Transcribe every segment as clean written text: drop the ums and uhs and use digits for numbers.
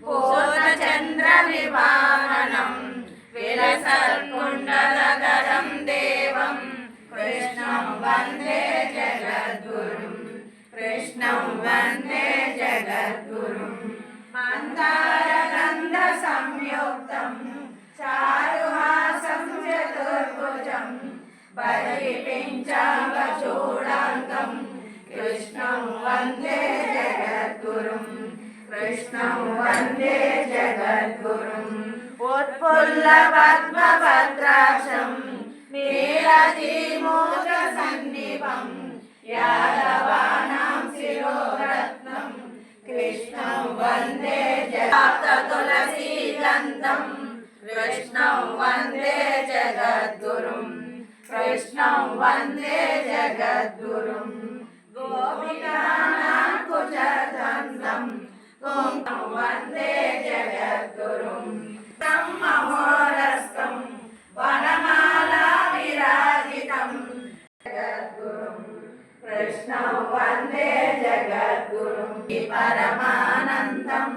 पूर्णचन्द्रविवाहनं विलसत्कुण्डलधरं देवं कृष्णं वन्दे जगद्गुरुं कृष्णं वन्दे जगद्गुरुं मन्दारगन्धसंयुक्तं चारुहासं चतुर्भुजं परिपिञ्चाङ्गचूडाङ्गं कृष्णं वन्दे जगद्गुरुं कृष्णं वन्दे जगद्गुरुम् उत्फुल्लपद्मभद्राक्षं नीलजीमूकसन्निभं यादवानां शिरोरत्नं कृष्णं वन्दे तुलसीदन्तं कृष्णं वन्दे जगद्गुरुं कृष्णं वन्दे जगद्गुरुं गोपिकानां कुचदन्तं कृष्णं वन्दे जगद्गुरुं ब्रह्महोरस्तं वनमाला विराजितं जगद्गुरुं कृष्णं वन्दे जगद्गुरुं परमानन्दं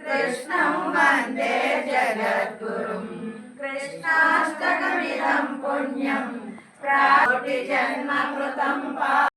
कृष्णं वन्दे जगद्गुरुं कृष्णाष्टकमिदं पुण्यं कोटिजन्मकृतं